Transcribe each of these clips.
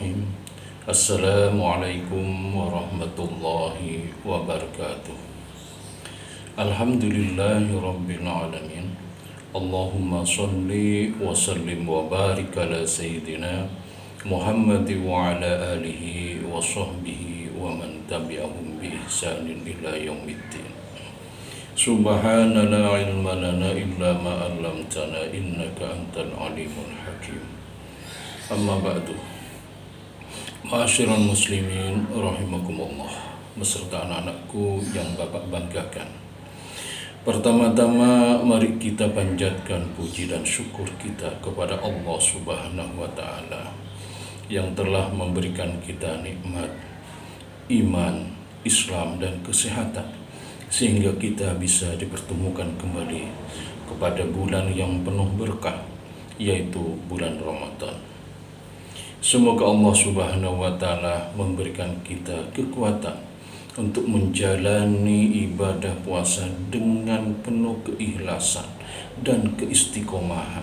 Bismillahirrahmanirrahim. Assalamualaikum warahmatullahi wabarakatuh. Alhamdulillahi rabbil alamin. Allahumma salli wa sallim wa barik ala sayyidina Muhammad wa ala alihi wa sahbihi wa man tabi'ahum bi ihsanin ila yaumiddin. Subhana la ilma lana illa ma 'allamtana innaka antal alimul hakim. Amma ba'du. Ma'asyiral muslimin rahimakumullah, beserta anak-anakku yang Bapak banggakan. Pertama-tama mari kita panjatkan puji dan syukur kita kepada Allah Subhanahu wa taala yang telah memberikan kita nikmat iman, Islam dan kesehatan sehingga kita bisa dipertemukan kembali kepada bulan yang penuh berkah, yaitu bulan Ramadan. Semoga Allah Subhanahu wa taala memberikan kita kekuatan untuk menjalani ibadah puasa dengan penuh keikhlasan dan keistiqomahan,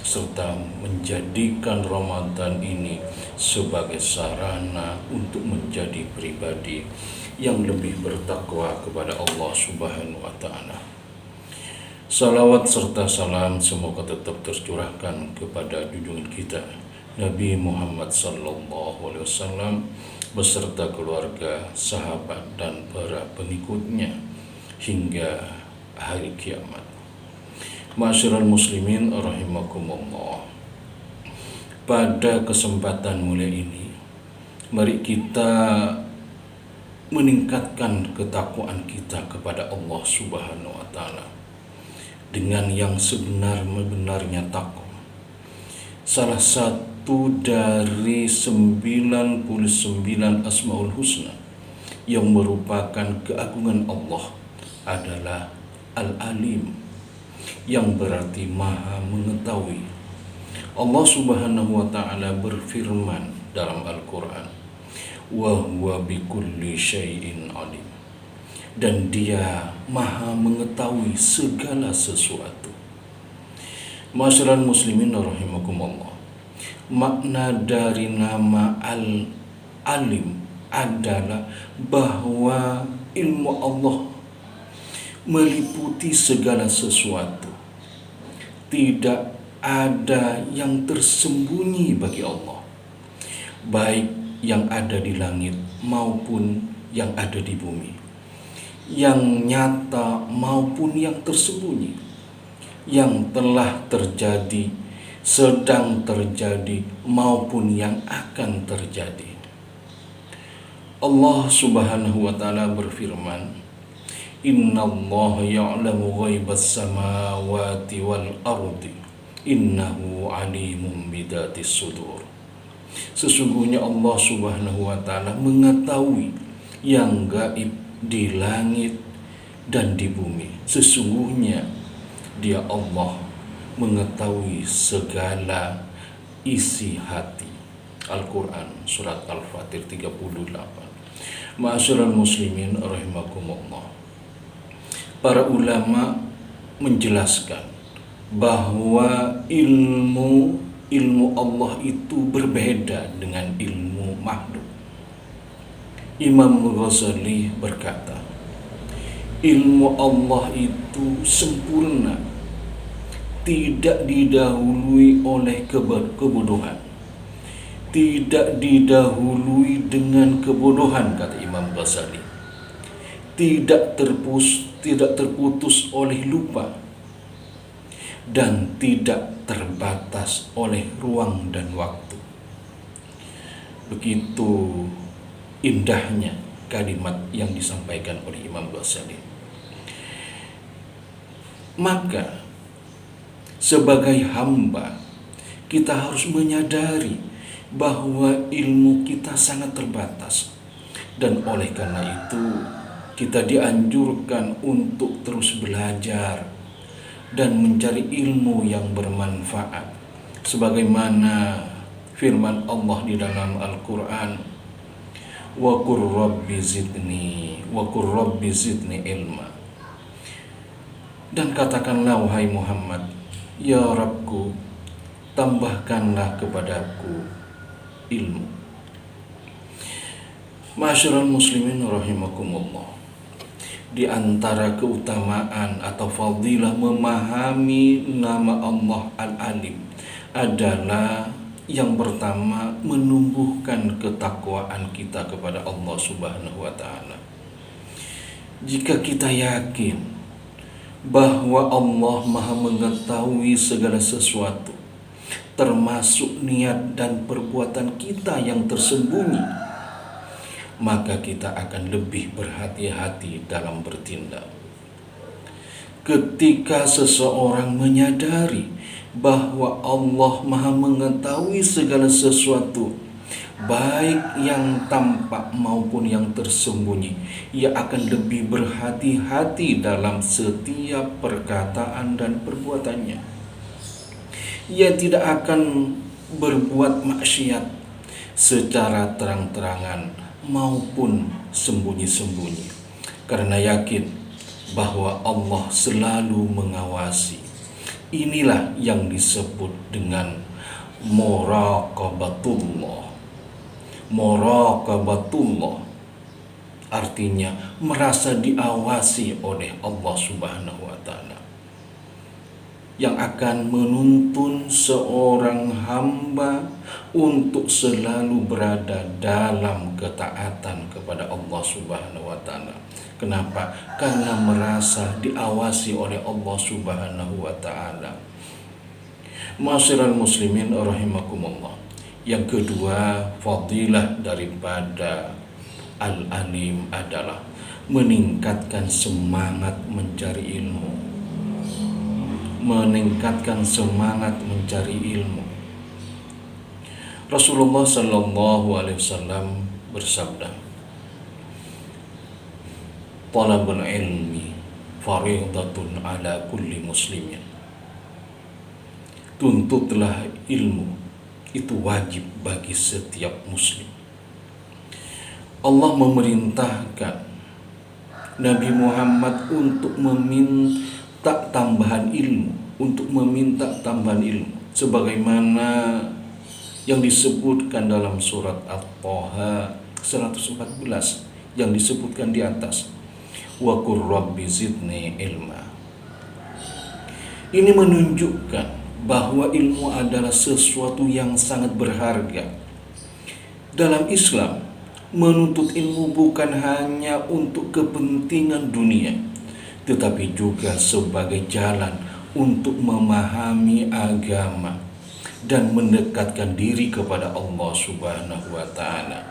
serta menjadikan Ramadan ini sebagai sarana untuk menjadi pribadi yang lebih bertakwa kepada Allah Subhanahu wa taala. Salawat serta salam semoga tetap tercurahkan kepada junjungan kita Nabi Muhammad sallallahu alaihi wasallam beserta keluarga, sahabat dan para pengikutnya hingga hari kiamat. Ma'asyiral muslimin rahimakumullah. Pada kesempatan mulia ini, mari kita meningkatkan ketakwaan kita kepada Allah Subhanahu wa taala dengan yang sebenar-benarnya takwa. Salah satu dari 99 Asmaul Husna yang merupakan keagungan Allah adalah Al-Alim, yang berarti Maha Mengetahui. Allah Subhanahu wa taala berfirman dalam Al-Qur'an, wa huwa bikulli syai'in alim, dan Dia Maha Mengetahui segala sesuatu. Masyarakat muslimin rahimakumullah, makna dari nama Al-Alim adalah bahwa ilmu Allah meliputi segala sesuatu. Tidak ada yang tersembunyi bagi Allah, baik yang ada di langit maupun yang ada di bumi, yang nyata maupun yang tersembunyi, yang telah terjadi, sedang terjadi maupun yang akan terjadi. Allah Subhanahu wa taala berfirman, innallaha ya'lamu ghaibas samawati wal ardi innahu alimun bidatis sudur. Sesungguhnya Allah Subhanahu wa taala mengetahui yang gaib di langit dan di bumi. Sesungguhnya Dia Allah mengetahui segala isi hati. Al-Quran surat Al-Fatir 38. Ma'asyiral muslimin rahimakumullah. Para ulama menjelaskan bahwa ilmu Allah itu berbeda dengan ilmu makhluk. Imam Ghazali berkata, ilmu Allah itu sempurna, tidak didahului oleh kebodohan, tidak didahului dengan kebodohan, kata Imam Ghazali, tidak terputus oleh lupa, dan tidak terbatas oleh ruang dan waktu. Begitu indahnya kalimat yang disampaikan oleh Imam Ghazali. Maka sebagai hamba kita harus menyadari bahwa ilmu kita sangat terbatas, dan oleh karena itu kita dianjurkan untuk terus belajar dan mencari ilmu yang bermanfaat, sebagaimana firman Allah di dalam Al-Quran, wa qur rabbi zidni ilma. Dan katakanlah wahai Muhammad, ya Rabbku, tambahkanlah kepadaku ilmu. Ma'asyiral muslimin rahimakumullah. Di antara keutamaan atau fadilah memahami nama Allah Al-Alim adalah yang pertama, menumbuhkan ketakwaan kita kepada Allah Subhanahu wa taala. Jika kita yakin bahwa Allah Maha mengetahui segala sesuatu, termasuk niat dan perbuatan kita yang tersembunyi, maka kita akan lebih berhati-hati dalam bertindak. Ketika seseorang menyadari bahwa Allah Maha mengetahui segala sesuatu, baik yang tampak maupun yang tersembunyi, ia akan lebih berhati-hati dalam setiap perkataan dan perbuatannya. Ia tidak akan berbuat maksiat secara terang-terangan maupun sembunyi-sembunyi, karena yakin bahwa Allah selalu mengawasi. Inilah yang disebut dengan muraqabatullah. Muraqabatullah artinya merasa diawasi oleh Allah Subhanahu wa taala, yang akan menuntun seorang hamba untuk selalu berada dalam ketaatan kepada Allah Subhanahu wa taala. Kenapa? Karena merasa diawasi oleh Allah Subhanahu wa taala. Ma'asyiral muslimin rahimakumullah. Yang kedua, fadilah daripada Al-Alim adalah meningkatkan semangat mencari ilmu. Meningkatkan semangat mencari ilmu. Rasulullah sallallahu alaihi wasallam bersabda, "Talabul ilmi fariidatun ala kulli muslimin." Tuntutlah ilmu, itu wajib bagi setiap muslim. Allah memerintahkan Nabi Muhammad untuk meminta tambahan ilmu, sebagaimana yang disebutkan dalam surat At-Taha 114 yang disebutkan di atas, wa qur rabbi zidni ilma. Ini menunjukkan bahwa ilmu adalah sesuatu yang sangat berharga. Dalam Islam, menuntut ilmu bukan hanya untuk kepentingan dunia, tetapi juga sebagai jalan untuk memahami agama dan mendekatkan diri kepada Allah Subhanahu wa taala.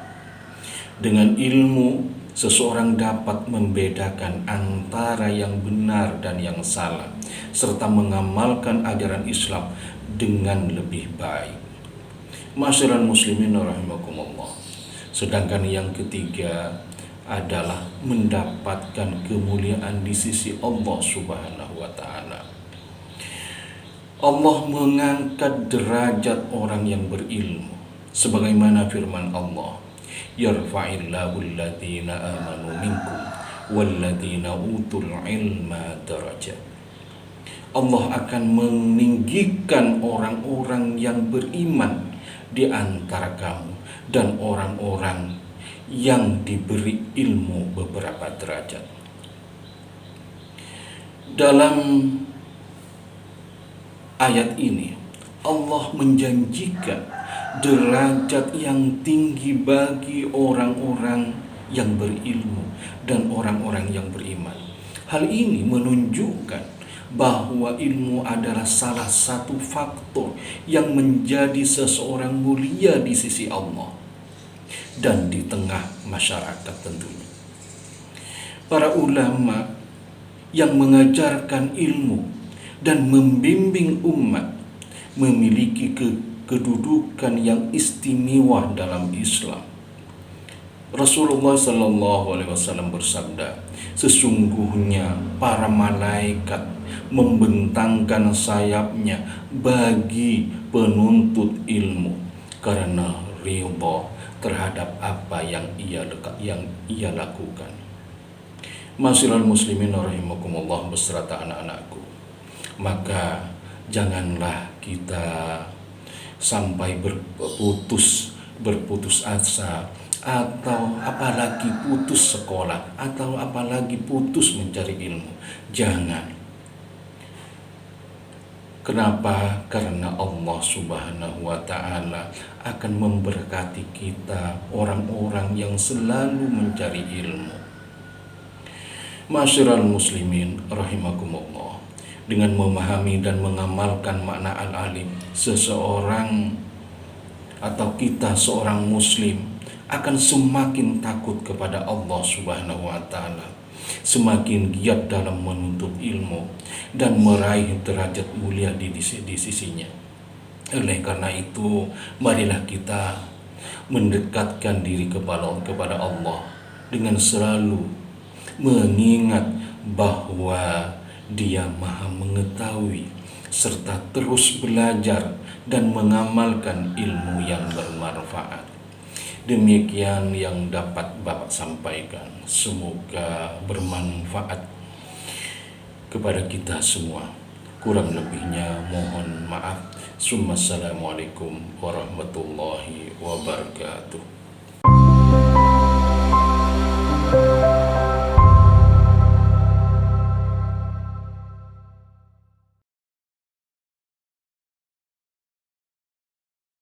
Dengan ilmu, seseorang dapat membedakan antara yang benar dan yang salah, serta mengamalkan ajaran Islam dengan lebih baik. Ma'asyiral muslimin rahimakumullah. Sedangkan yang ketiga adalah mendapatkan kemuliaan di sisi Allah Subhanahu wa taala. Allah mengangkat derajat orang yang berilmu, sebagaimana firman Allah, yarfa'illahu alladhina amanu minkum walladhina utul ilma darajat. Allah akan meninggikan orang-orang yang beriman di antara kamu dan orang-orang yang diberi ilmu beberapa derajat. Dalam ayat ini Allah menjanjikan derajat yang tinggi bagi orang-orang yang berilmu dan orang-orang yang beriman. Hal ini menunjukkan bahwa ilmu adalah salah satu faktor yang menjadi seseorang mulia di sisi Allah dan di tengah masyarakat tentunya. Para ulama yang mengajarkan ilmu dan membimbing umat memiliki kedudukan yang istimewa dalam Islam. Rasulullah sallallahu alaihi wasallam bersabda, sesungguhnya para malaikat membentangkan sayapnya bagi penuntut ilmu karena ridha terhadap apa yang ia lakukan. Ma'asyiral muslimin rahimakumullah beserta anak-anakku, maka janganlah kita sampai berputus asa atau apalagi putus sekolah, atau apalagi putus mencari ilmu. Jangan. Kenapa? Karena Allah Subhanahu wa Ta'ala akan memberkati kita, orang-orang yang selalu mencari ilmu. Ma'asyiral muslimin rahimakumullah, dengan memahami dan mengamalkan makna al-alim, seseorang atau kita seorang muslim akan semakin takut kepada Allah Subhanahu wa Ta'ala, semakin giat dalam menuntut ilmu dan meraih derajat mulia di sisinya. Oleh karena itu, marilah kita mendekatkan diri kepada Allah dengan selalu mengingat bahwa Dia Maha mengetahui, serta terus belajar dan mengamalkan ilmu yang bermanfaat. Demikian yang dapat Bapak sampaikan. Semoga bermanfaat kepada kita semua. Kurang lebihnya mohon maaf. Assalamualaikum warahmatullahi wabarakatuh.